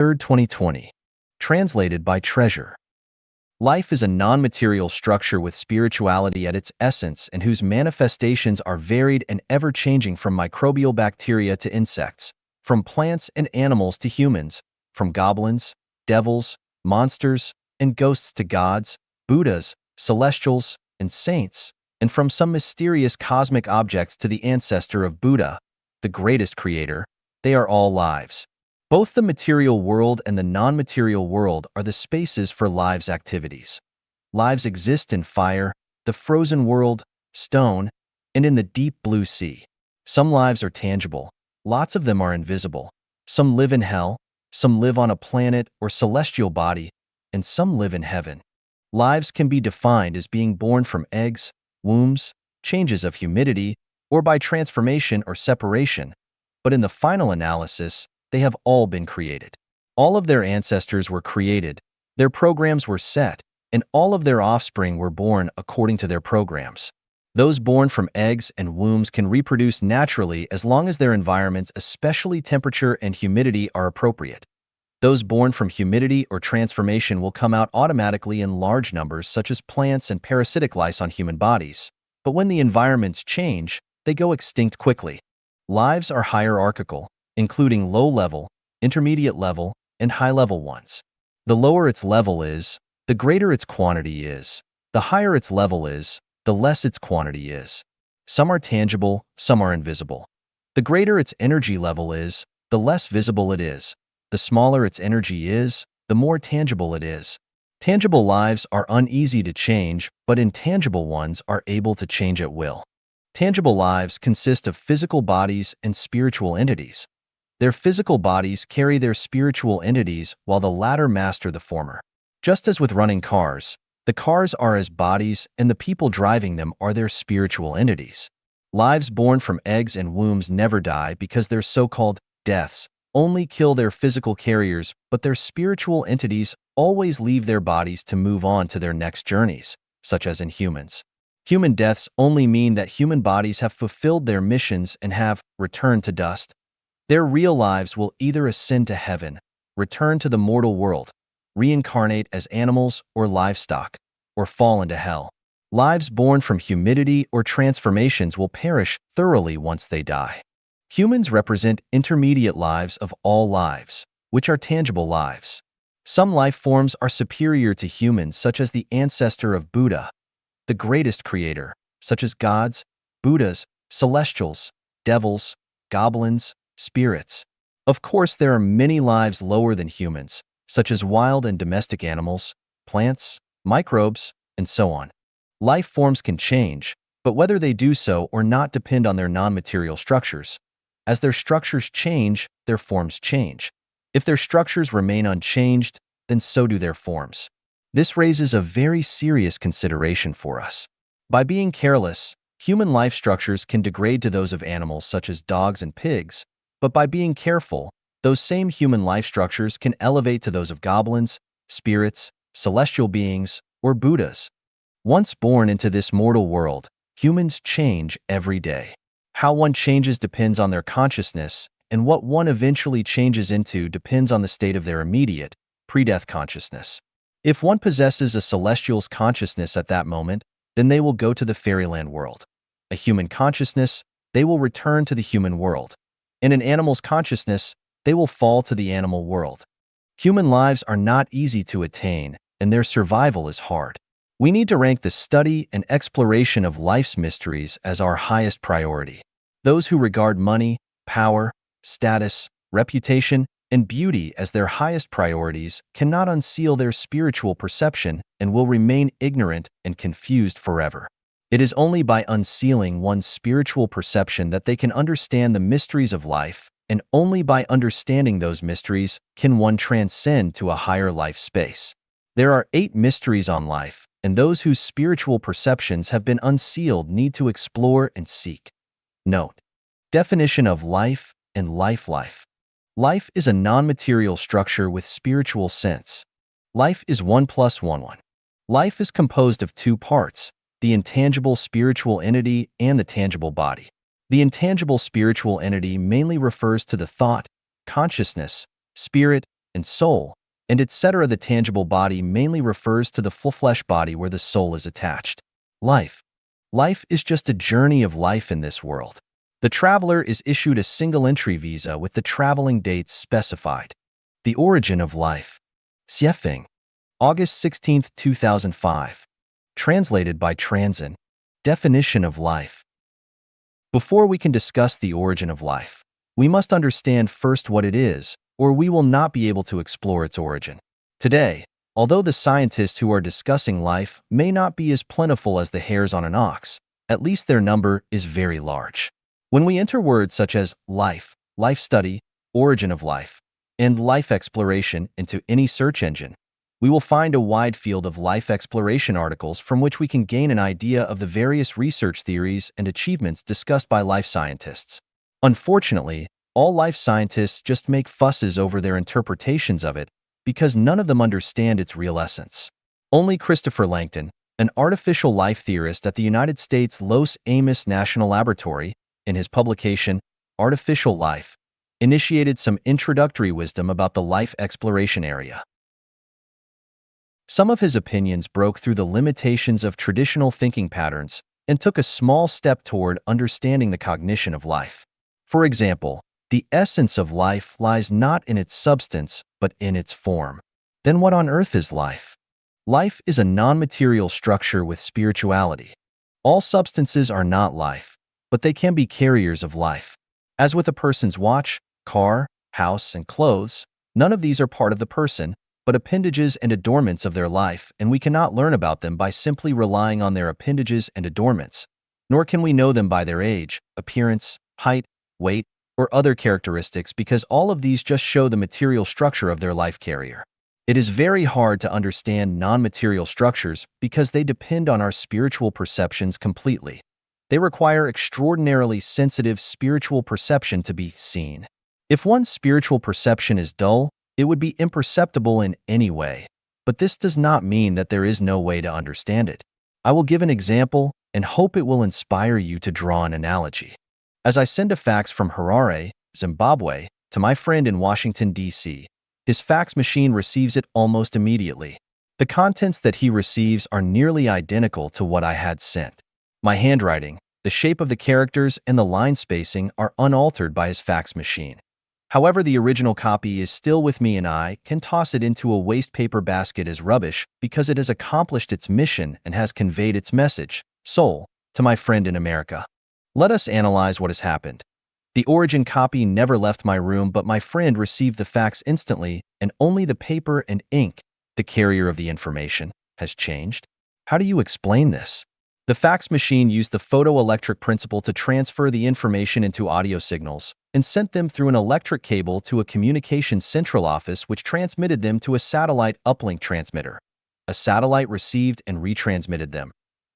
3rd, 2020. Translated by Treasure. Life is a non-material structure with spirituality at its essence and whose manifestations are varied and ever-changing, from microbial bacteria to insects, from plants and animals to humans, from goblins, devils, monsters, and ghosts to gods, Buddhas, celestials, and saints, and from some mysterious cosmic objects to the ancestor of Buddha, the greatest creator. They are all lives. Both the material world and the non-material world are the spaces for lives' activities. Lives exist in fire, the frozen world, stone, and in the deep blue sea. Some lives are tangible. Lots of them are invisible. Some live in hell, some live on a planet or celestial body, and some live in heaven. Lives can be defined as being born from eggs, wombs, changes of humidity, or by transformation or separation. But in the final analysis, they have all been created. All of their ancestors were created, their programs were set, and all of their offspring were born according to their programs. Those born from eggs and wombs can reproduce naturally as long as their environments, especially temperature and humidity, are appropriate. Those born from humidity or transformation will come out automatically in large numbers, such as plants and parasitic lice on human bodies. But when the environments change, they go extinct quickly. Lives are hierarchical, including low-level, intermediate-level, and high-level ones. The lower its level is, the greater its quantity is. The higher its level is, the less its quantity is. Some are tangible, some are invisible. The greater its energy level is, the less visible it is. The smaller its energy is, the more tangible it is. Tangible lives are uneasy to change, but intangible ones are able to change at will. Tangible lives consist of physical bodies and spiritual entities. Their physical bodies carry their spiritual entities, while the latter master the former. Just as with running cars, the cars are as bodies and the people driving them are their spiritual entities. Lives born from eggs and wombs never die because their so-called deaths only kill their physical carriers, but their spiritual entities always leave their bodies to move on to their next journeys, such as in humans. Human deaths only mean that human bodies have fulfilled their missions and have returned to dust. Their real lives will either ascend to heaven, return to the mortal world, reincarnate as animals or livestock, or fall into hell. Lives born from humidity or transformations will perish thoroughly once they die. Humans represent intermediate lives of all lives, which are tangible lives. Some life forms are superior to humans, such as the ancestor of Buddha, the greatest creator, such as gods, Buddhas, celestials, devils, goblins, spirits. Of course, there are many lives lower than humans, such as wild and domestic animals, plants, microbes, and so on. Life forms can change, but whether they do so or not depend on their non-material structures. As their structures change, their forms change. If their structures remain unchanged, then so do their forms. This raises a very serious consideration for us. By being careless, human life structures can degrade to those of animals such as dogs and pigs, but by being careful, those same human life structures can elevate to those of goblins, spirits, celestial beings, or Buddhas. Once born into this mortal world, humans change every day. How one changes depends on their consciousness, and what one eventually changes into depends on the state of their immediate, pre-death consciousness. If one possesses a celestial's consciousness at that moment, then they will go to the fairyland world. A human consciousness, they will return to the human world. In an animal's consciousness, they will fall to the animal world. Human lives are not easy to attain, and their survival is hard. We need to rank the study and exploration of life's mysteries as our highest priority. Those who regard money, power, status, reputation, and beauty as their highest priorities cannot unseal their spiritual perception and will remain ignorant and confused forever. It is only by unsealing one's spiritual perception that they can understand the mysteries of life, and only by understanding those mysteries can one transcend to a higher life space. There are 8 mysteries on life, and those whose spiritual perceptions have been unsealed need to explore and seek. Note: definition of life and life. Life is a non-material structure with spiritual sense. Life is 1 plus 1 1. Life is composed of 2 parts: the intangible spiritual entity and the tangible body. The intangible spiritual entity mainly refers to the thought, consciousness, spirit, and soul, and etc. The tangible body mainly refers to the full flesh body where the soul is attached. Life. Life is just a journey of life in this world. The traveler is issued a single entry visa with the traveling dates specified. The origin of life. Xiefeng, August 16, 2005. Translated by Transin. Definition of life. Before we can discuss the origin of life, we must understand first what it is, or we will not be able to explore its origin. Today, although the scientists who are discussing life may not be as plentiful as the hairs on an ox, at least their number is very large. When we enter words such as life, life study, origin of life, and life exploration into any search engine, we will find a wide field of life exploration articles from which we can gain an idea of the various research theories and achievements discussed by life scientists. Unfortunately, all life scientists just make fusses over their interpretations of it because none of them understand its real essence. Only Christopher Langton, an artificial life theorist at the United States Los Alamos National Laboratory, in his publication, Artificial Life, initiated some introductory wisdom about the life exploration area. Some of his opinions broke through the limitations of traditional thinking patterns and took a small step toward understanding the cognition of life. For example, the essence of life lies not in its substance, but in its form. Then what on earth is life? Life is a non-material structure with spirituality. All substances are not life, but they can be carriers of life. As with a person's watch, car, house, and clothes, none of these are part of the person, but appendages and adornments of their life, and we cannot learn about them by simply relying on their appendages and adornments, nor can we know them by their age, appearance, height, weight, or other characteristics because all of these just show the material structure of their life carrier. It is very hard to understand non-material structures because they depend on our spiritual perceptions completely. They require extraordinarily sensitive spiritual perception to be seen. If one's spiritual perception is dull, it would be imperceptible in any way, but this does not mean that there is no way to understand it. I will give an example and hope it will inspire you to draw an analogy. As I send a fax from Harare, Zimbabwe, to my friend in Washington, D.C., his fax machine receives it almost immediately. The contents that he receives are nearly identical to what I had sent. My handwriting, the shape of the characters, and the line spacing are unaltered by his fax machine. However, the original copy is still with me and I can toss it into a waste paper basket as rubbish because it has accomplished its mission and has conveyed its message, soul, to my friend in America. Let us analyze what has happened. The origin copy never left my room, but my friend received the fax instantly, and only the paper and ink, the carrier of the information, has changed. How do you explain this? The fax machine used the photoelectric principle to transfer the information into audio signals and sent them through an electric cable to a communications central office which transmitted them to a satellite uplink transmitter. A satellite received and retransmitted them.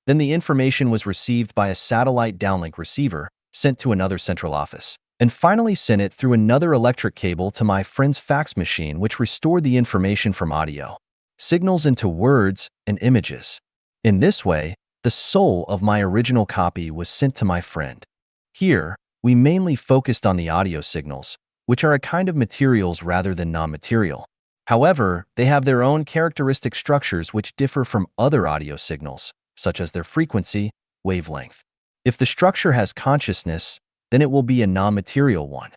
Then the information was received by a satellite downlink receiver, sent to another central office, and finally sent it through another electric cable to my friend's fax machine which restored the information from audio signals into words and images. In this way, the soul of my original copy was sent to my friend. Here, we mainly focused on the audio signals, which are a kind of materials rather than non-material. However, they have their own characteristic structures which differ from other audio signals, such as their frequency, wavelength. If the structure has consciousness, then it will be a non-material one.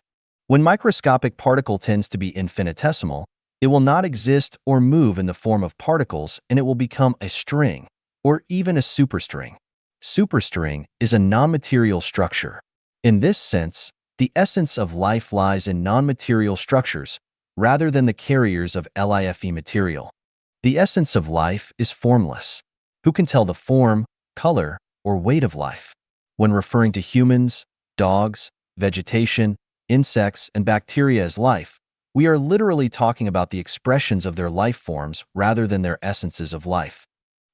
When microscopic particle tends to be infinitesimal, it will not exist or move in the form of particles, and it will become a string, or even a superstring. Superstring is a non-material structure. In this sense, the essence of life lies in non-material structures rather than the carriers of life material. The essence of life is formless. Who can tell the form, color, or weight of life? When referring to humans, dogs, vegetation, insects, and bacteria as life, we are literally talking about the expressions of their life forms rather than their essences of life.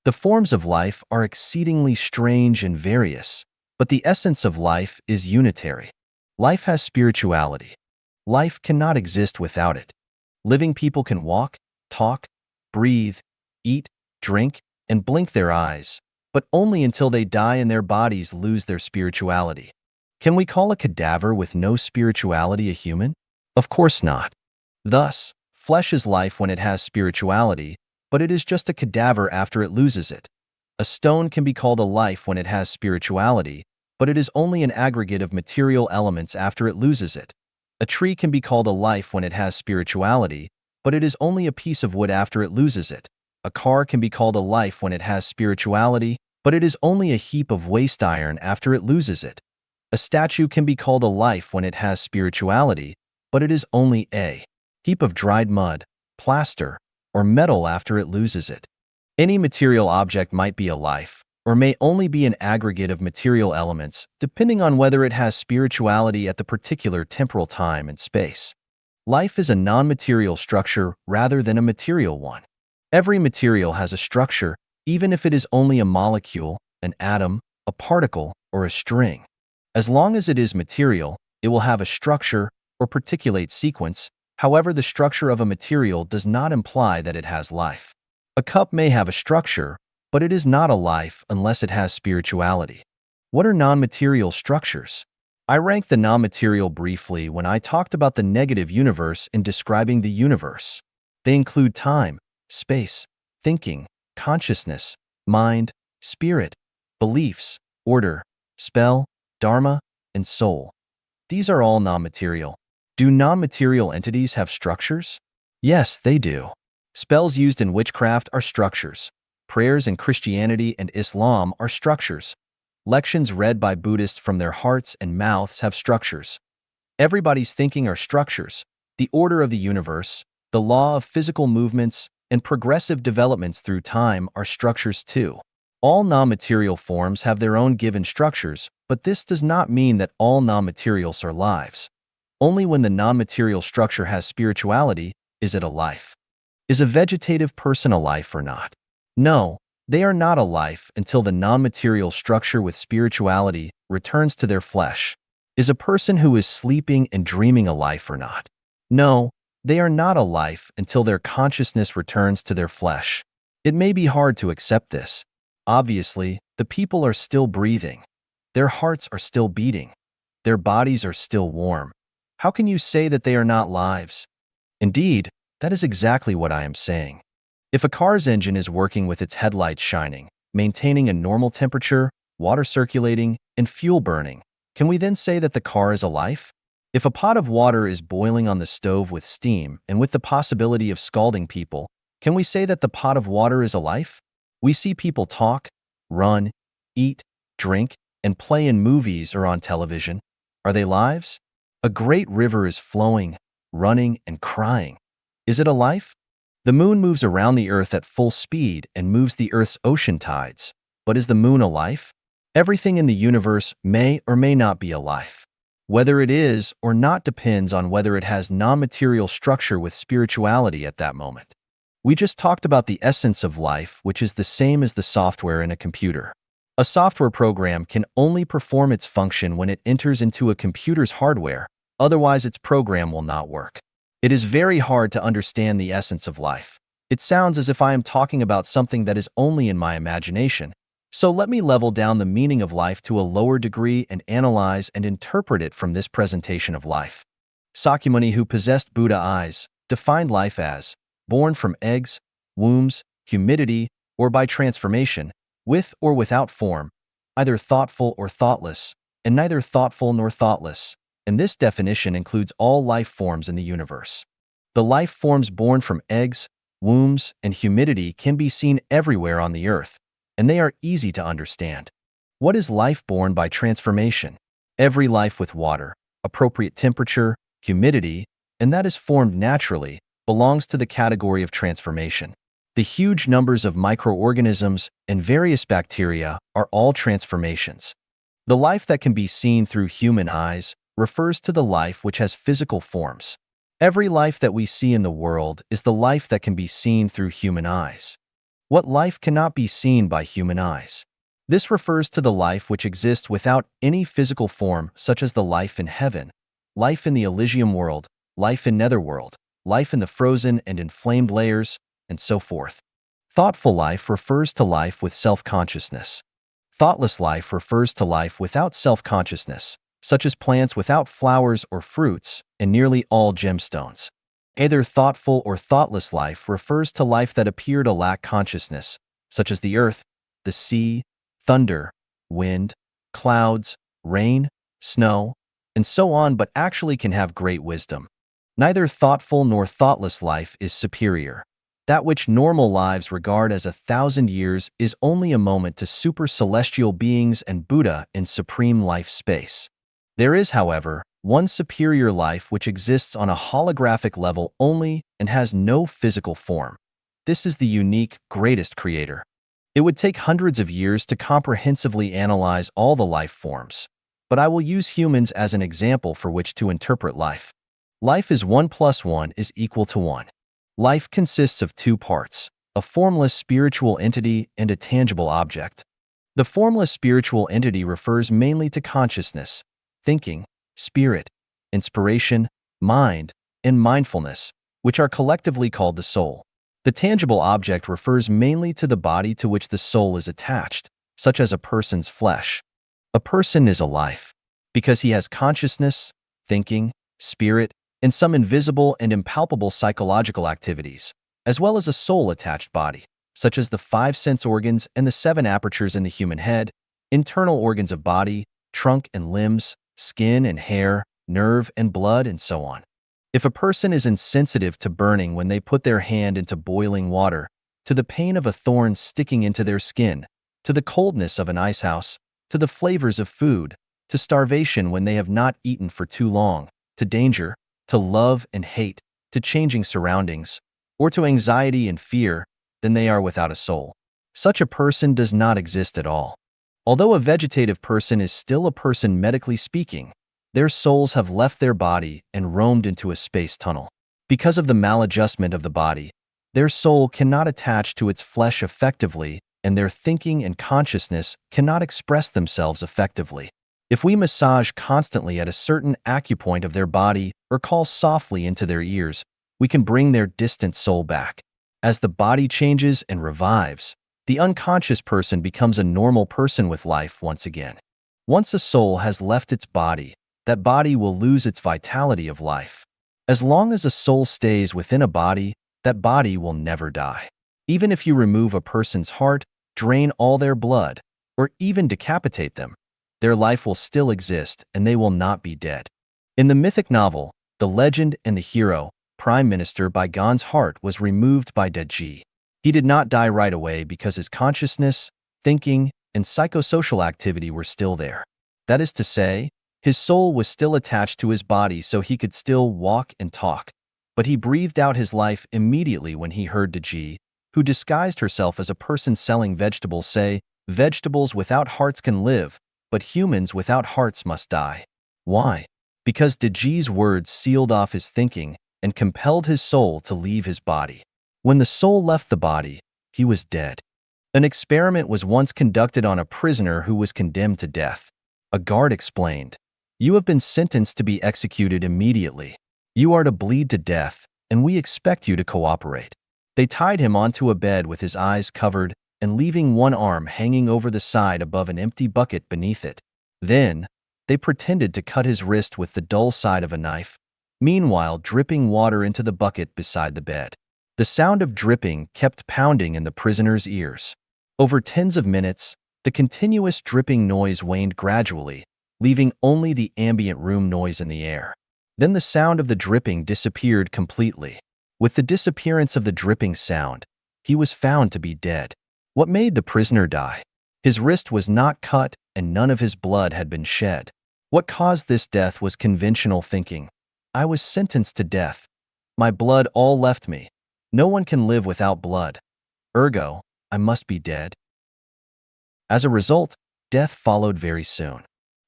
The forms of life are exceedingly strange and various, but the essence of life is unitary. Life has spirituality. Life cannot exist without it. Living people can walk, talk, breathe, eat, drink, and blink their eyes, but only until they die and their bodies lose their spirituality. Can we call a cadaver with no spirituality a human? Of course not. Thus, Flesh is life when it has spirituality, but it is just a cadaver after it loses it. A stone can be called a life when it has spirituality, but it is only an aggregate of material elements after it loses it. A tree can be called a life when it has spirituality, but it is only a piece of wood after it loses it. A car can be called a life when it has spirituality, but it is only a heap of waste iron after it loses it. A statue can be called a life when it has spirituality, but it is only a heap of dried mud, plaster, or metal after it loses it. Any material object might be a life, or may only be an aggregate of material elements, depending on whether it has spirituality at the particular temporal time and space. Life is a non-material structure rather than a material one. Every material has a structure, even if it is only a molecule, an atom, a particle, or a string. As long as it is material, it will have a structure or particulate sequence. However, the structure of a material does not imply that it has life. A cup may have a structure, but it is not a life unless it has spirituality. What are non-material structures? I ranked the non-material briefly when I talked about the negative universe in describing the universe. They include time, space, thinking, consciousness, mind, spirit, beliefs, order, spell, dharma, and soul. These are all non-material. Do non-material entities have structures? Yes, they do. Spells used in witchcraft are structures. Prayers in Christianity and Islam are structures. Lections read by Buddhists from their hearts and mouths have structures. Everybody's thinking are structures. The order of the universe, the law of physical movements, and progressive developments through time are structures too. All non-material forms have their own given structures, but this does not mean that all non-materials are lives. Only when the non-material structure has spirituality is it a life. Is a vegetative person a life or not? No, they are not a life until the non-material structure with spirituality returns to their flesh. Is a person who is sleeping and dreaming a life or not? No, they are not a life until their consciousness returns to their flesh. It may be hard to accept this. Obviously, the people are still breathing. Their hearts are still beating. Their bodies are still warm. How can you say that they are not lives? Indeed, that is exactly what I am saying. If a car's engine is working with its headlights shining, maintaining a normal temperature, water circulating, and fuel burning, can we then say that the car is a life? If a pot of water is boiling on the stove with steam and with the possibility of scalding people, can we say that the pot of water is a life? We see people talk, run, eat, drink, and play in movies or on television. Are they lives? A great river is flowing, running, and crying. Is it a life? The moon moves around the Earth at full speed and moves the Earth's ocean tides. But is the moon a life? Everything in the universe may or may not be a life. Whether it is or not depends on whether it has non-material structure with spirituality at that moment. We just talked about the essence of life, which is the same as the software in a computer. A software program can only perform its function when it enters into a computer's hardware, otherwise its program will not work. It is very hard to understand the essence of life. It sounds as if I am talking about something that is only in my imagination. So let me level down the meaning of life to a lower degree and analyze and interpret it from this presentation of life. Sakyamuni, who possessed Buddha eyes, defined life as born from eggs, wombs, humidity, or by transformation, with or without form, either thoughtful or thoughtless, and neither thoughtful nor thoughtless. And this definition includes all life forms in the universe. The life forms born from eggs, wombs, and humidity can be seen everywhere on the earth, and they are easy to understand. What is life born by transformation? Every life with water, appropriate temperature, humidity, and that is formed naturally, belongs to the category of transformation. The huge numbers of microorganisms and various bacteria are all transformations. The life that can be seen through human eyes refers to the life which has physical forms. Every life that we see in the world is the life that can be seen through human eyes. What life cannot be seen by human eyes? This refers to the life which exists without any physical form, such as the life in heaven, life in the Elysium world, life in Netherworld, life in the frozen and inflamed layers, and so forth. Thoughtful life refers to life with self-consciousness. Thoughtless life refers to life without self-consciousness, such as plants without flowers or fruits, and nearly all gemstones. Either thoughtful or thoughtless life refers to life that appear to lack consciousness, such as the earth, the sea, thunder, wind, clouds, rain, snow, and so on, but actually can have great wisdom. Neither thoughtful nor thoughtless life is superior. That which normal lives regard as 1,000 years is only a moment to super celestial beings and Buddha in supreme life space. There is, however, one superior life which exists on a holographic level only and has no physical form. This is the unique, greatest creator. It would take hundreds of years to comprehensively analyze all the life forms, but I will use humans as an example for which to interpret life. Life is 1 plus 1 is equal to 1. Life consists of two parts, a formless spiritual entity and a tangible object. The formless spiritual entity refers mainly to consciousness, thinking, spirit, inspiration, mind, and mindfulness, which are collectively called the soul. The tangible object refers mainly to the body to which the soul is attached, such as a person's flesh. A person is a life because he has consciousness, thinking, spirit, and some invisible and impalpable psychological activities, as well as a soul-attached body, such as the 5 sense organs and the 7 apertures in the human head, internal organs of body, trunk and limbs, skin and hair, nerve and blood, and so on. If a person is insensitive to burning when they put their hand into boiling water, to the pain of a thorn sticking into their skin, to the coldness of an icehouse, to the flavors of food, to starvation when they have not eaten for too long, to danger, to love and hate, to changing surroundings, or to anxiety and fear, then they are without a soul. Such a person does not exist at all. Although a vegetative person is still a person medically speaking, their souls have left their body and roamed into a space tunnel. Because of the maladjustment of the body, their soul cannot attach to its flesh effectively, and their thinking and consciousness cannot express themselves effectively. If we massage constantly at a certain acupoint of their body or call softly into their ears, we can bring their distant soul back. As the body changes and revives, the unconscious person becomes a normal person with life once again. Once a soul has left its body, that body will lose its vitality of life. As long as a soul stays within a body, that body will never die. Even if you remove a person's heart, drain all their blood, or even decapitate them, their life will still exist and they will not be dead. In the mythic novel, The Legend and the Hero, Prime Minister Bai Gan's heart was removed by Deji. He did not die right away because his consciousness, thinking, and psychosocial activity were still there. That is to say, his soul was still attached to his body so he could still walk and talk, but he breathed out his life immediately when he heard Deji, who disguised herself as a person selling vegetables, say, "Vegetables without hearts can live, but humans without hearts must die." Why? Because Deji's words sealed off his thinking and compelled his soul to leave his body. When the soul left the body, he was dead. An experiment was once conducted on a prisoner who was condemned to death. A guard explained, "You have been sentenced to be executed immediately. You are to bleed to death, and we expect you to cooperate." They tied him onto a bed with his eyes covered and leaving one arm hanging over the side above an empty bucket beneath it. Then, they pretended to cut his wrist with the dull side of a knife, meanwhile dripping water into the bucket beside the bed. The sound of dripping kept pounding in the prisoner's ears. Over tens of minutes, the continuous dripping noise waned gradually, leaving only the ambient room noise in the air. Then the sound of the dripping disappeared completely. With the disappearance of the dripping sound, he was found to be dead. What made the prisoner die? His wrist was not cut and none of his blood had been shed. What caused this death was conventional thinking. I was sentenced to death. My blood all left me. No one can live without blood. Ergo, I must be dead. As a result, death followed very soon.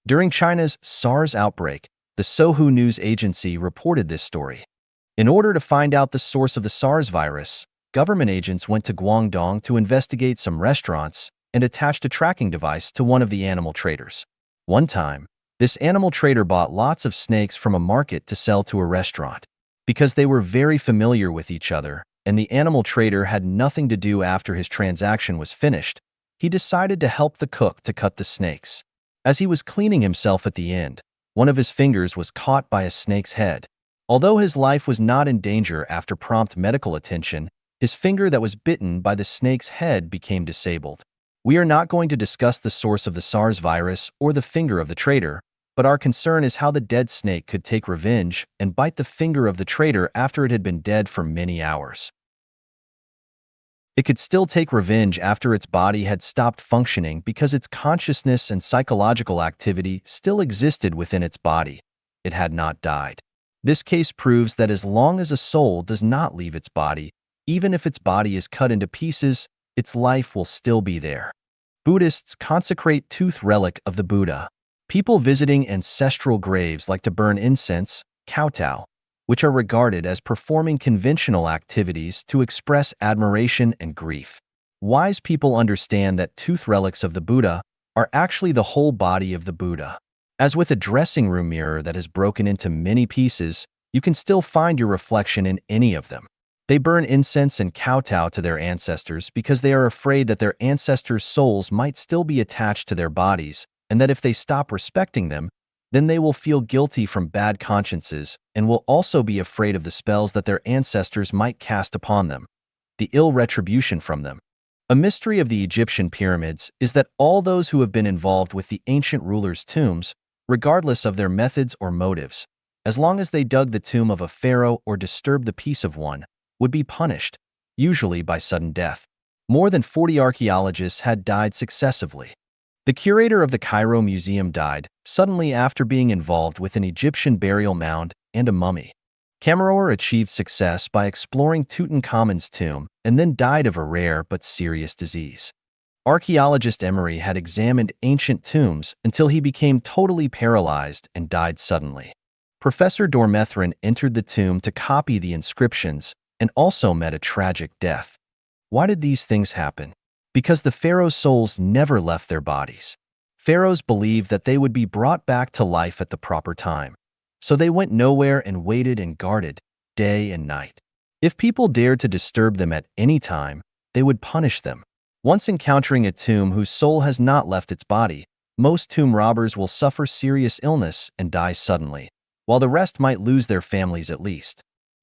During China's SARS outbreak, the Sohu News Agency reported this story. In order to find out the source of the SARS virus, government agents went to Guangdong to investigate some restaurants and attached a tracking device to one of the animal traders. One time, this animal trader bought lots of snakes from a market to sell to a restaurant. Because they were very familiar with each other, and the animal trader had nothing to do after his transaction was finished, he decided to help the cook to cut the snakes. As he was cleaning himself at the end, one of his fingers was caught by a snake's head. Although his life was not in danger after prompt medical attention, his finger that was bitten by the snake's head became disabled. We are not going to discuss the source of the SARS virus or the finger of the traitor, but our concern is how the dead snake could take revenge and bite the finger of the traitor after it had been dead for many hours. It could still take revenge after its body had stopped functioning because its consciousness and psychological activity still existed within its body. It had not died. This case proves that as long as a soul does not leave its body, even if its body is cut into pieces, its life will still be there. Buddhists consecrate tooth relic of the Buddha. People visiting ancestral graves like to burn incense, kowtow, which are regarded as performing conventional activities to express admiration and grief. Wise people understand that tooth relics of the Buddha are actually the whole body of the Buddha. As with a dressing room mirror that is broken into many pieces, you can still find your reflection in any of them. They burn incense and kowtow to their ancestors because they are afraid that their ancestors' souls might still be attached to their bodies, and that if they stop respecting them, then they will feel guilty from bad consciences and will also be afraid of the spells that their ancestors might cast upon them, the ill retribution from them. A mystery of the Egyptian pyramids is that all those who have been involved with the ancient rulers' tombs, regardless of their methods or motives, as long as they dug the tomb of a pharaoh or disturbed the peace of one, would be punished, usually by sudden death. More than 40 archaeologists had died successively. The curator of the Cairo Museum died suddenly after being involved with an Egyptian burial mound and a mummy. Kammerer achieved success by exploring Tutankhamun's tomb and then died of a rare but serious disease. Archaeologist Emery had examined ancient tombs until he became totally paralyzed and died suddenly. Professor Dormethrin entered the tomb to copy the inscriptions and also met a tragic death. Why did these things happen? Because the pharaoh's souls never left their bodies. Pharaohs believed that they would be brought back to life at the proper time. So they went nowhere and waited and guarded, day and night. If people dared to disturb them at any time, they would punish them. Once encountering a tomb whose soul has not left its body, most tomb robbers will suffer serious illness and die suddenly, while the rest might lose their families at least.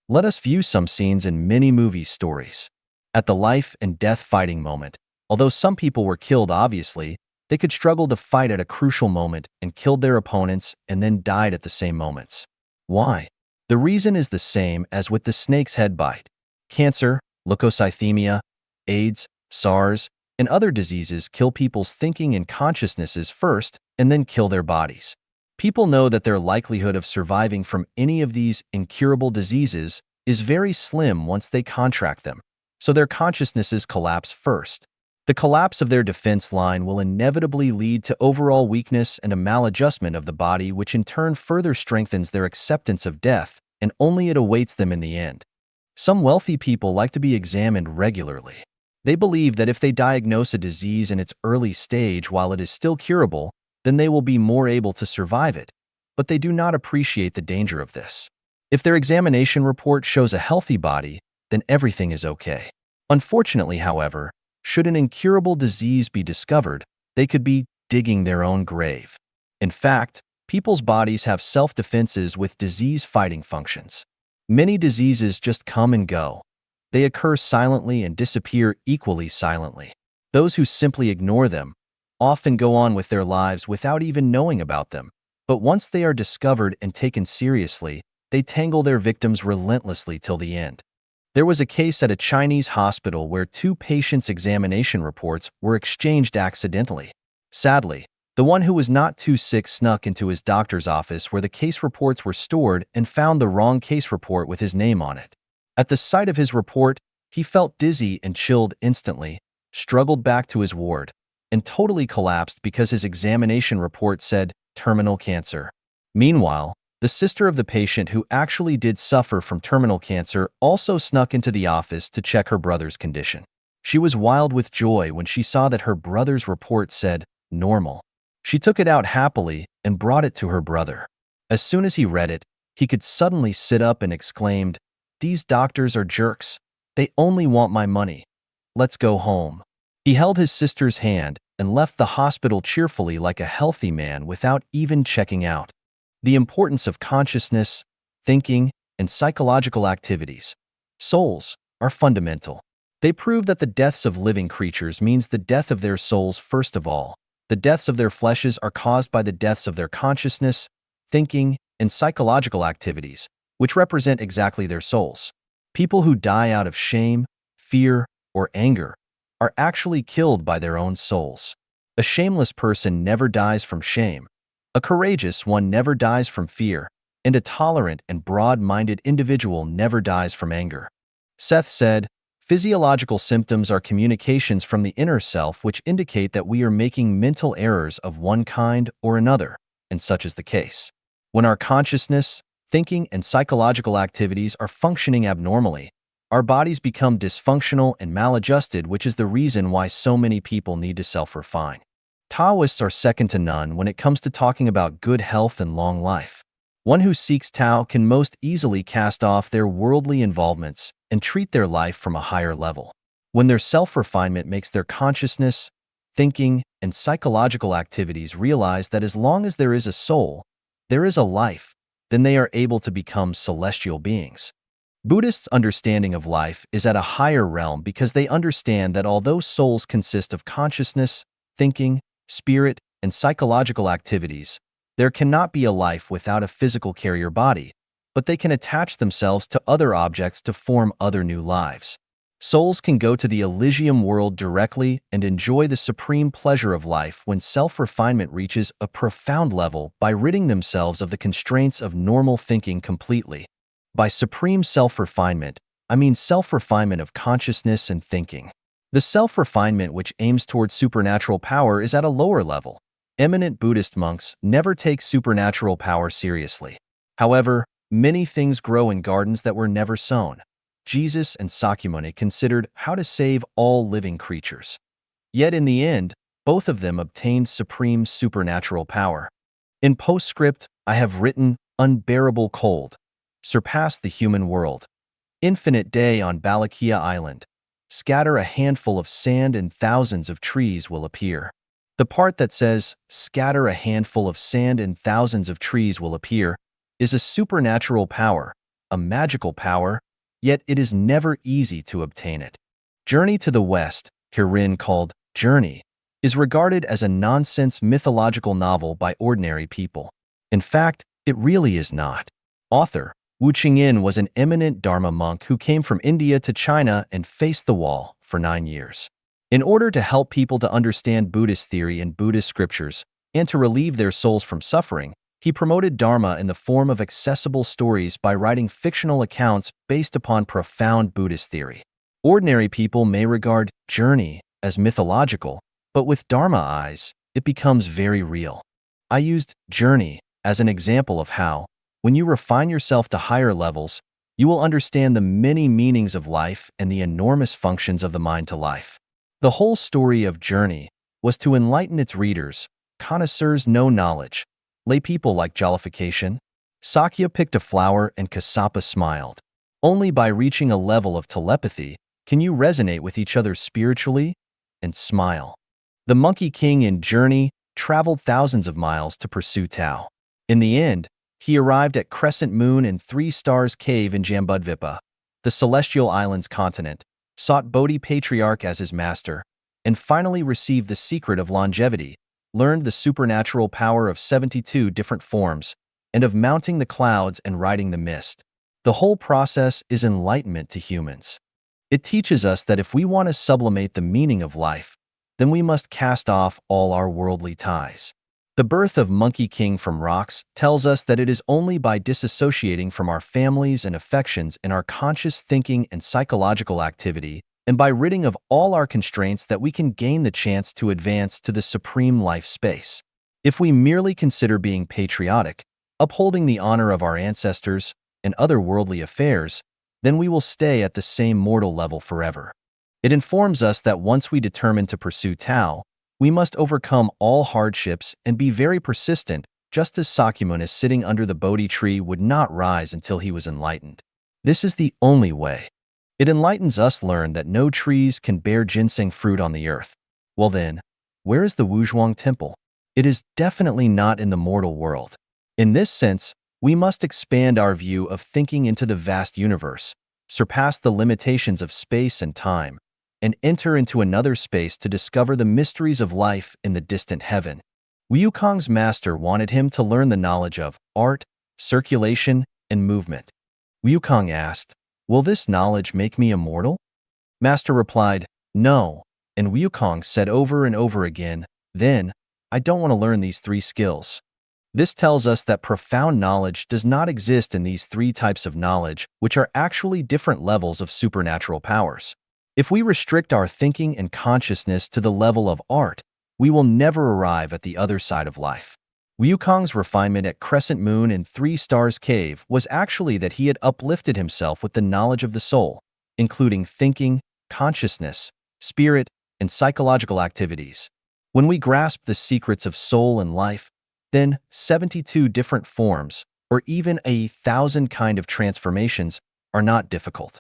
Let us view some scenes in many movie stories. At the life and death fighting moment, although some people were killed obviously, they could struggle to fight at a crucial moment and killed their opponents and then died at the same moments. Why? The reason is the same as with the snake's head bite. Cancer, leukocythemia, AIDS, SARS, and other diseases kill people's thinking and consciousnesses first and then kill their bodies. People know that their likelihood of surviving from any of these incurable diseases is very slim once they contract them, so their consciousnesses collapse first. The collapse of their defense line will inevitably lead to overall weakness and a maladjustment of the body, which in turn further strengthens their acceptance of death, and only it awaits them in the end. Some wealthy people like to be examined regularly. They believe that if they diagnose a disease in its early stage while it is still curable, then they will be more able to survive it, but they do not appreciate the danger of this. If their examination report shows a healthy body, then everything is okay. Unfortunately, however, should an incurable disease be discovered, they could be digging their own grave. In fact, people's bodies have self-defenses with disease-fighting functions. Many diseases just come and go. They occur silently and disappear equally silently. Those who simply ignore them often go on with their lives without even knowing about them. But once they are discovered and taken seriously, they tangle their victims relentlessly till the end. There was a case at a Chinese hospital where two patients' examination reports were exchanged accidentally. Sadly, the one who was not too sick snuck into his doctor's office where the case reports were stored and found the wrong case report with his name on it. At the sight of his report, he felt dizzy and chilled instantly, struggled back to his ward, and totally collapsed because his examination report said terminal cancer. Meanwhile, the sister of the patient who actually did suffer from terminal cancer also snuck into the office to check her brother's condition. She was wild with joy when she saw that her brother's report said normal. She took it out happily and brought it to her brother. As soon as he read it, he could suddenly sit up and exclaimed, "These doctors are jerks. They only want my money. Let's go home." He held his sister's hand and left the hospital cheerfully like a healthy man without even checking out. The importance of consciousness, thinking, and psychological activities. Souls are fundamental. They prove that the deaths of living creatures means the death of their souls first of all. The deaths of their fleshes are caused by the deaths of their consciousness, thinking, and psychological activities, which represent exactly their souls. People who die out of shame, fear, or anger are actually killed by their own souls. A shameless person never dies from shame. A courageous one never dies from fear, and a tolerant and broad-minded individual never dies from anger. Seth said, "Physiological symptoms are communications from the inner self which indicate that we are making mental errors of one kind or another, and such is the case. When our consciousness, thinking, and psychological activities are functioning abnormally, our bodies become dysfunctional and maladjusted, which is the reason why so many people need to self-refine." Taoists are second to none when it comes to talking about good health and long life. One who seeks Tao can most easily cast off their worldly involvements and treat their life from a higher level. When their self-refinement makes their consciousness, thinking, and psychological activities realize that as long as there is a soul, there is a life, then they are able to become celestial beings. Buddhists' understanding of life is at a higher realm because they understand that although souls consist of consciousness, thinking, spirit, and psychological activities, there cannot be a life without a physical carrier body, but they can attach themselves to other objects to form other new lives. Souls can go to the Elysium world directly and enjoy the supreme pleasure of life when self-refinement reaches a profound level by ridding themselves of the constraints of normal thinking completely. By supreme self-refinement, I mean self-refinement of consciousness and thinking. The self-refinement which aims towards supernatural power is at a lower level. Eminent Buddhist monks never take supernatural power seriously. However, many things grow in gardens that were never sown. Jesus and Sakyamuni considered how to save all living creatures. Yet in the end, both of them obtained supreme supernatural power. In postscript, I have written, "Unbearable cold surpass the human world. Infinite day on Balakia Island. Scatter a handful of sand and thousands of trees will appear." The part that says, "scatter a handful of sand and thousands of trees will appear," is a supernatural power, a magical power, yet it is never easy to obtain it. Journey to the West, herein called Journey, is regarded as a nonsense mythological novel by ordinary people. In fact, it really is not. Author Wu Qingyin was an eminent Dharma monk who came from India to China and faced the wall for 9 years. In order to help people to understand Buddhist theory and Buddhist scriptures, and to relieve their souls from suffering, he promoted Dharma in the form of accessible stories by writing fictional accounts based upon profound Buddhist theory. Ordinary people may regard Journey as mythological, but with Dharma eyes, it becomes very real. I used Journey as an example of how, when you refine yourself to higher levels, you will understand the many meanings of life and the enormous functions of the mind to life. The whole story of Journey was to enlighten its readers, connoisseurs no knowledge, lay people like jollification. Sakya picked a flower and Kassapa smiled. Only by reaching a level of telepathy can you resonate with each other spiritually and smile. The Monkey King in Journey traveled thousands of miles to pursue Tao. In the end, he arrived at Crescent Moon and Three Stars Cave in Jambudvipa, the Celestial Islands continent, sought Bodhi Patriarch as his master, and finally received the secret of longevity, learned the supernatural power of 72 different forms, and of mounting the clouds and riding the mist. The whole process is enlightenment to humans. It teaches us that if we want to sublimate the meaning of life, then we must cast off all our worldly ties. The birth of Monkey King from rocks tells us that it is only by disassociating from our families and affections in our conscious thinking and psychological activity, and by ridding of all our constraints that we can gain the chance to advance to the supreme life space. If we merely consider being patriotic, upholding the honor of our ancestors, and other worldly affairs, then we will stay at the same mortal level forever. It informs us that once we determine to pursue Tao, we must overcome all hardships and be very persistent, just as Sakyamuni sitting under the Bodhi tree would not rise until he was enlightened. This is the only way. It enlightens us learn that no trees can bear ginseng fruit on the earth. Well then, where is the Wuzhuang temple? It is definitely not in the mortal world. In this sense, We must expand our view of thinking into the vast universe, surpass the limitations of space and time, and enter into another space to discover the mysteries of life in the distant heaven. Wukong's master wanted him to learn the knowledge of art, circulation, and movement. Wukong asked, "Will this knowledge make me immortal?" Master replied, "No," and Wukong said over and over again, "Then, I don't want to learn these three skills." This tells us that profound knowledge does not exist in these three types of knowledge, which are actually different levels of supernatural powers. If we restrict our thinking and consciousness to the level of art, we will never arrive at the other side of life. Wukong's refinement at Crescent Moon and Three Stars Cave was actually that he had uplifted himself with the knowledge of the soul, including thinking, consciousness, spirit, and psychological activities. When we grasp the secrets of soul and life, then 72 different forms, or even 1,000 kind of transformations, are not difficult.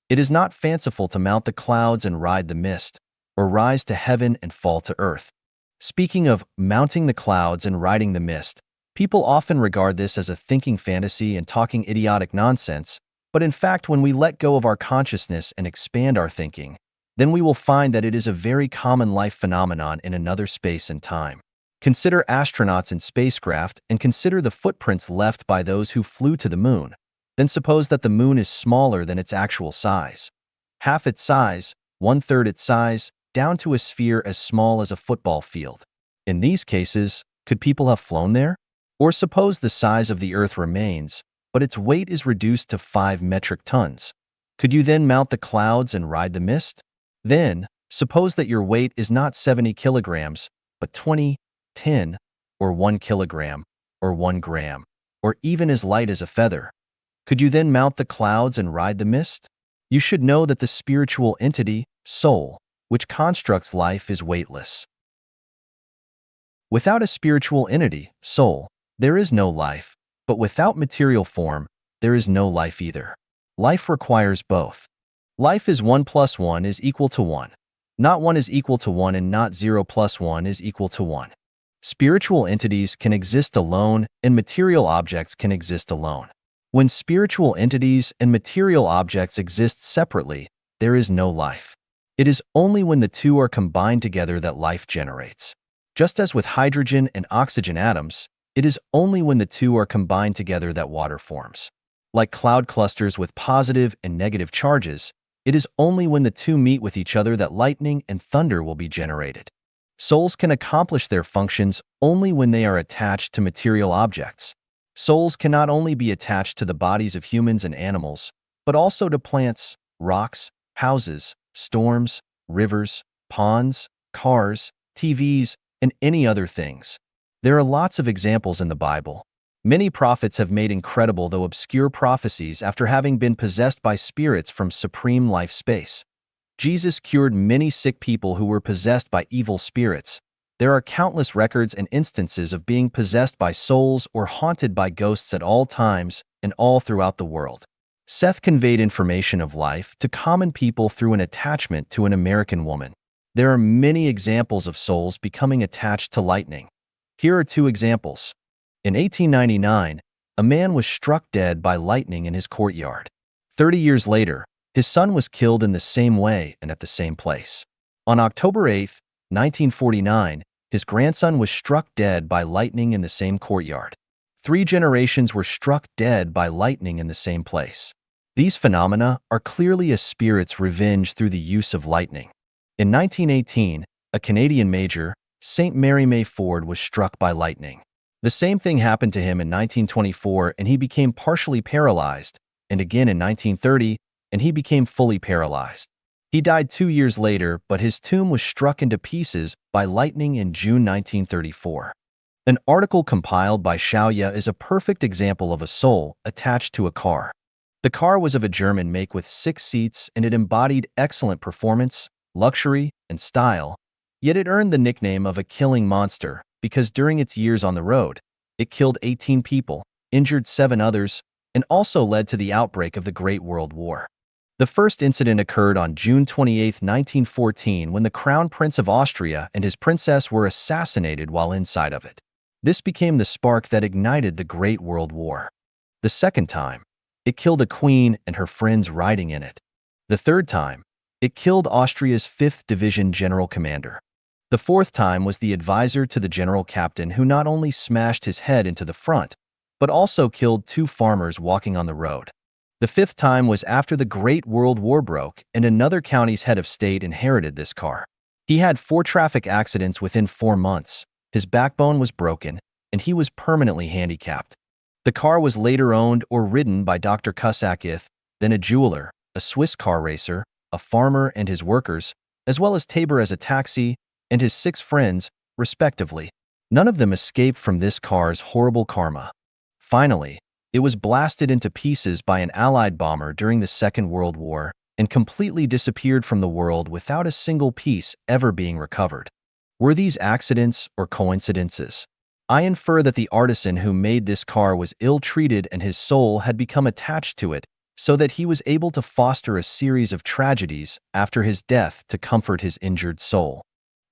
It is not fanciful to mount the clouds and ride the mist, or rise to heaven and fall to earth. Speaking of mounting the clouds and riding the mist, people often regard this as a thinking fantasy and talking idiotic nonsense, but in fact, when we let go of our consciousness and expand our thinking, then we will find that it is a very common life phenomenon in another space and time. Consider astronauts in spacecraft and consider the footprints left by those who flew to the moon. Then suppose that the moon is smaller than its actual size. Half its size, one-third its size, down to a sphere as small as a football field. In these cases, could people have flown there? Or suppose the size of the Earth remains, but its weight is reduced to 5 metric tons. Could you then mount the clouds and ride the mist? Then, suppose that your weight is not 70 kilograms, but 20, 10, or 1 kilogram, or 1 gram, or even as light as a feather. Could you then mount the clouds and ride the mist? You should know that the spiritual entity, soul, which constructs life is weightless. Without a spiritual entity, soul, there is no life, but without material form, there is no life either. Life requires both. Life is 1 plus 1 is equal to 1. Not 1 is equal to 1 and not 0 plus 1 is equal to 1. Spiritual entities can exist alone and material objects can exist alone. When spiritual entities and material objects exist separately, there is no life. It is only when the two are combined together that life generates. Just as with hydrogen and oxygen atoms, it is only when the two are combined together that water forms. Like cloud clusters with positive and negative charges, it is only when the two meet with each other that lightning and thunder will be generated. Souls can accomplish their functions only when they are attached to material objects. Souls can not only be attached to the bodies of humans and animals, but also to plants, rocks, houses, storms, rivers, ponds, cars, TVs, and any other things. There are lots of examples in the Bible. Many prophets have made incredible though obscure prophecies after having been possessed by spirits from supreme life space. Jesus cured many sick people who were possessed by evil spirits. There are countless records and instances of being possessed by souls or haunted by ghosts at all times and all throughout the world. Seth conveyed information of life to common people through an attachment to an American woman. There are many examples of souls becoming attached to lightning. Here are 2 examples. In 1899, a man was struck dead by lightning in his courtyard. 30 years later, his son was killed in the same way and at the same place. On October 8, 1949, his grandson was struck dead by lightning in the same courtyard. 3 generations were struck dead by lightning in the same place. These phenomena are clearly a spirit's revenge through the use of lightning. In 1918, a Canadian major, St. Mary May Ford, was struck by lightning. The same thing happened to him in 1924 and he became partially paralyzed, and again in 1930 and he became fully paralyzed. He died 2 years later, but his tomb was struck into pieces by lightning in June 1934. An article compiled by Xiaoya is a perfect example of a soul attached to a car. The car was of a German make with 6 seats and it embodied excellent performance, luxury, and style, yet it earned the nickname of a killing monster because during its years on the road, it killed 18 people, injured 7 others, and also led to the outbreak of the Great World War. The first incident occurred on June 28, 1914, when the Crown Prince of Austria and his princess were assassinated while inside of it. This became the spark that ignited the Great World War. The second time, it killed a queen and her friends riding in it. The third time, it killed Austria's 5th Division general commander. The fourth time was the advisor to the general captain who not only smashed his head into the front, but also killed 2 farmers walking on the road. The fifth time was after the Great World War broke and another county's head of state inherited this car. He had 4 traffic accidents within 4 months, his backbone was broken, and he was permanently handicapped. The car was later owned or ridden by Dr. Kusakith, then a jeweler, a Swiss car racer, a farmer and his workers, as well as Tabor as a taxi, and his 6 friends, respectively. None of them escaped from this car's horrible karma. Finally, it was blasted into pieces by an Allied bomber during the Second World War and completely disappeared from the world without a single piece ever being recovered. Were these accidents or coincidences? I infer that the artisan who made this car was ill-treated and his soul had become attached to it, so that he was able to foster a series of tragedies after his death to comfort his injured soul.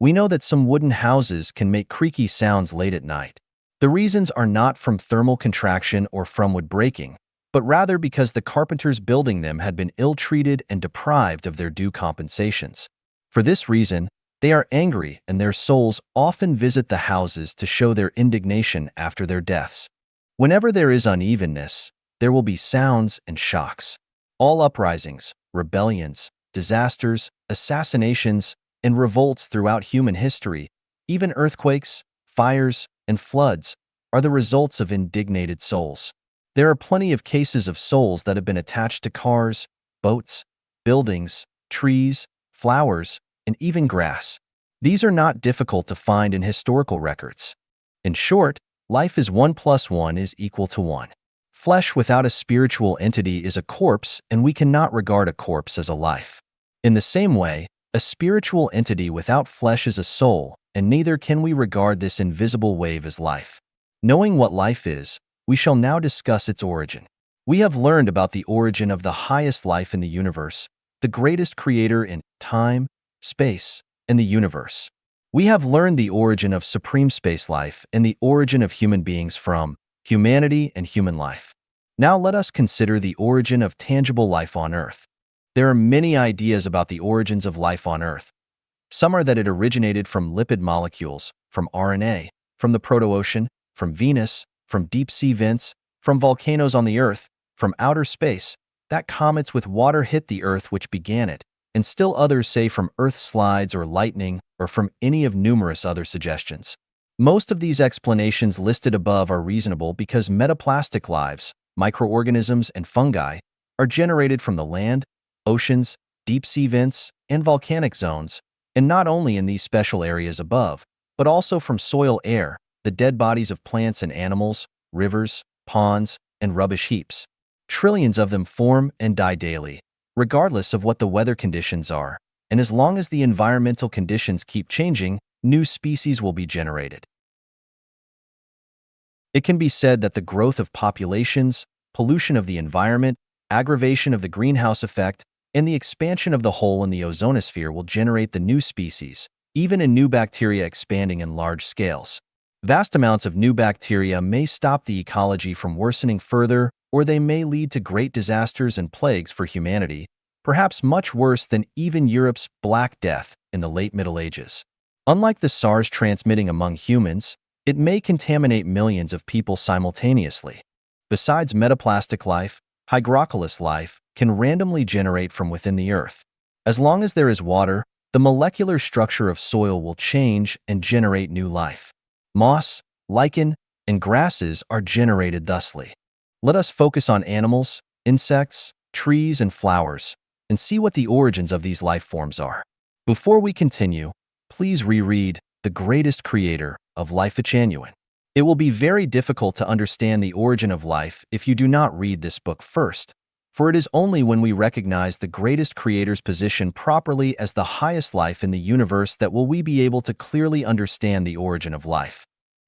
We know that some wooden houses can make creaky sounds late at night. The reasons are not from thermal contraction or from wood breaking, but rather because the carpenters building them had been ill-treated and deprived of their due compensations. For this reason, they are angry and their souls often visit the houses to show their indignation after their deaths. Whenever there is unevenness, there will be sounds and shocks. All uprisings, rebellions, disasters, assassinations, and revolts throughout human history, even earthquakes, fires, and floods, are the results of indignated souls. There are plenty of cases of souls that have been attached to cars, boats, buildings, trees, flowers, and even grass. These are not difficult to find in historical records. In short, life is 1 + 1 is equal to 1. Flesh without a spiritual entity is a corpse, and we cannot regard a corpse as a life. In the same way, a spiritual entity without flesh is a soul, and neither can we regard this invisible wave as life. Knowing what life is, we shall now discuss its origin. We have learned about the origin of the highest life in the universe, the greatest creator in time, space, and the universe. We have learned the origin of supreme space life and the origin of human beings from humanity and human life. Now let us consider the origin of tangible life on Earth. There are many ideas about the origins of life on Earth. Some are that it originated from lipid molecules, from RNA, from the proto-ocean, from Venus, from deep-sea vents, from volcanoes on the Earth, from outer space, that comets with water hit the Earth which began it, and still others say from Earth slides or lightning, or from any of numerous other suggestions. Most of these explanations listed above are reasonable because metaplastic lives, microorganisms, and fungi are generated from the land, oceans, deep-sea vents, and volcanic zones, and not only in these special areas above, but also from soil air, the dead bodies of plants and animals, rivers, ponds, and rubbish heaps. Trillions of them form and die daily, regardless of what the weather conditions are, and as long as the environmental conditions keep changing, new species will be generated. It can be said that the growth of populations, pollution of the environment, aggravation of the greenhouse effect, and the expansion of the hole in the ozonosphere will generate the new species, even in new bacteria expanding in large scales. Vast amounts of new bacteria may stop the ecology from worsening further, or they may lead to great disasters and plagues for humanity, perhaps much worse than even Europe's Black Death in the late Middle Ages. Unlike the SARS transmitting among humans, it may contaminate millions of people simultaneously. Besides metaplastic life, hygroculous life can randomly generate from within the earth. As long as there is water, the molecular structure of soil will change and generate new life. Moss, lichen, and grasses are generated thusly. Let us focus on animals, insects, trees, and flowers, and see what the origins of these life forms are. Before we continue, please reread The Greatest Creator of Life Genuine. It will be very difficult to understand the origin of life if you do not read this book first, for it is only when we recognize the greatest creator's position properly as the highest life in the universe that will we be able to clearly understand the origin of life.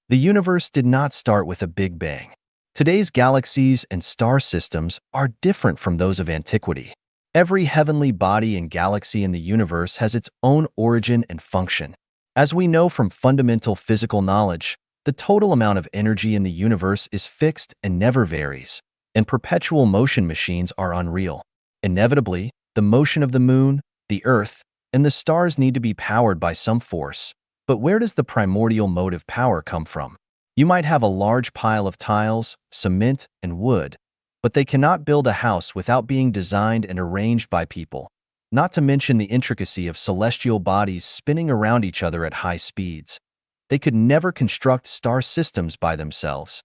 The universe did not start with a Big Bang. Today's galaxies and star systems are different from those of antiquity. Every heavenly body and galaxy in the universe has its own origin and function. As we know from fundamental physical knowledge, the total amount of energy in the universe is fixed and never varies. and perpetual motion machines are unreal. Inevitably, the motion of the moon, the earth, and the stars need to be powered by some force. But where does the primordial motive power come from? You might have a large pile of tiles, cement, and wood, but they cannot build a house without being designed and arranged by people, not to mention the intricacy of celestial bodies spinning around each other at high speeds. They could never construct star systems by themselves.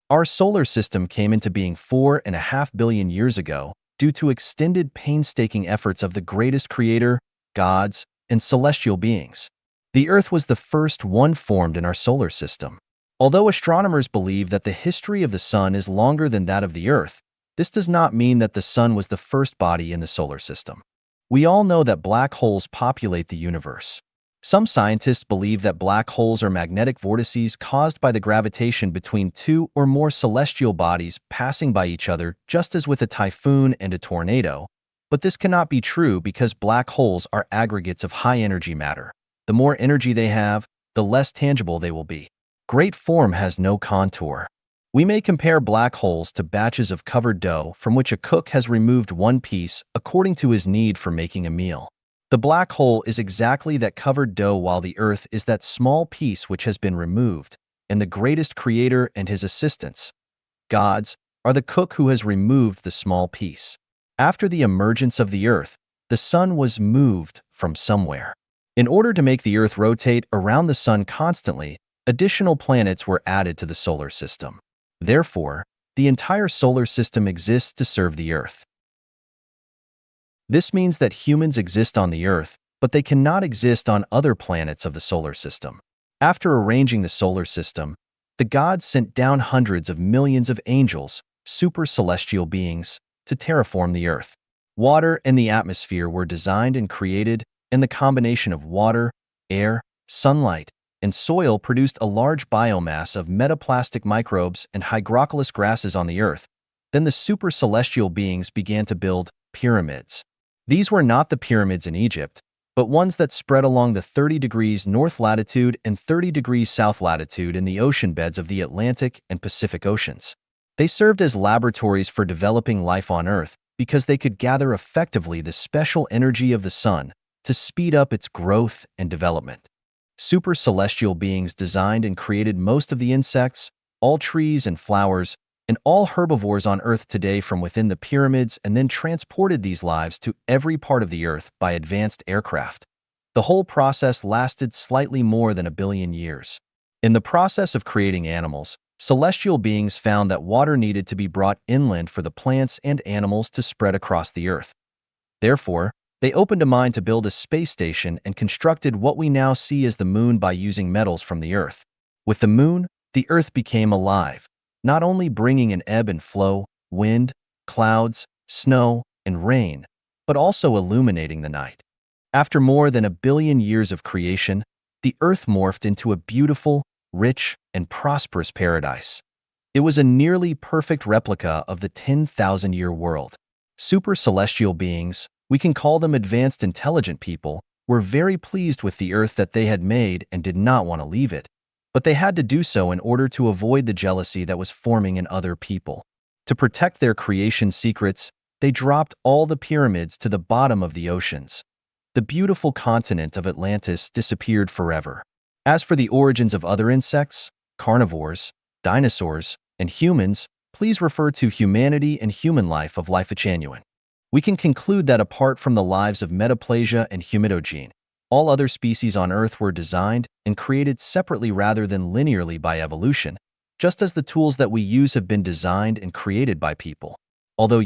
Our solar system came into being 4.5 billion years ago due to extended painstaking efforts of the greatest creator, gods, and celestial beings. The Earth was the first one formed in our solar system. Although astronomers believe that the history of the Sun is longer than that of the Earth, this does not mean that the Sun was the first body in the solar system. We all know that black holes populate the universe. Some scientists believe that black holes are magnetic vortices caused by the gravitation between two or more celestial bodies passing by each other, just as with a typhoon and a tornado. But this cannot be true because black holes are aggregates of high-energy matter. The more energy they have, the less tangible they will be. Great form has no contour. We may compare black holes to batches of covered dough from which a cook has removed one piece according to his need for making a meal. The black hole is exactly that covered dough, while the Earth is that small piece which has been removed, and the greatest creator and his assistants, gods, are the cook who has removed the small piece. After the emergence of the Earth, the Sun was moved from somewhere. In order to make the Earth rotate around the Sun constantly, additional planets were added to the solar system. Therefore, the entire solar system exists to serve the Earth. This means that humans exist on the Earth, but they cannot exist on other planets of the solar system. After arranging the solar system, the gods sent down hundreds of millions of angels, super celestial beings, to terraform the Earth. Water and the atmosphere were designed and created, and the combination of water, air, sunlight, and soil produced a large biomass of metaplastic microbes and hygrocolis grasses on the Earth. Then the super celestial beings began to build pyramids. These were not the pyramids in Egypt, but ones that spread along the 30 degrees north latitude and 30 degrees south latitude in the ocean beds of the Atlantic and Pacific Oceans. They served as laboratories for developing life on Earth because they could gather effectively the special energy of the Sun to speed up its growth and development. Super celestial beings designed and created most of the insects, all trees and flowers, and all herbivores on Earth today from within the pyramids, and then transported these lives to every part of the Earth by advanced aircraft. The whole process lasted slightly more than 1 billion years. In the process of creating animals, celestial beings found that water needed to be brought inland for the plants and animals to spread across the Earth. Therefore, they opened a mind to build a space station and constructed what we now see as the Moon by using metals from the Earth. With the Moon, the Earth became alive, not only bringing an ebb and flow, wind, clouds, snow, and rain, but also illuminating the night. After more than 1 billion years of creation, the Earth morphed into a beautiful, rich, and prosperous paradise. It was a nearly perfect replica of the 10,000-year world. Super celestial beings, we can call them advanced intelligent people, were very pleased with the Earth that they had made and did not want to leave it. But they had to do so in order to avoid the jealousy that was forming in other people. To protect their creation secrets, they dropped all the pyramids to the bottom of the oceans. The beautiful continent of Atlantis disappeared forever. As for the origins of other insects, carnivores, dinosaurs, and humans, please refer to Humanity and Human Life of Life Genuine. We can conclude that apart from the lives of Metaplasia and Humidogene, all other species on Earth were designed and created separately rather than linearly by evolution, just as the tools that we use have been designed and created by people. Although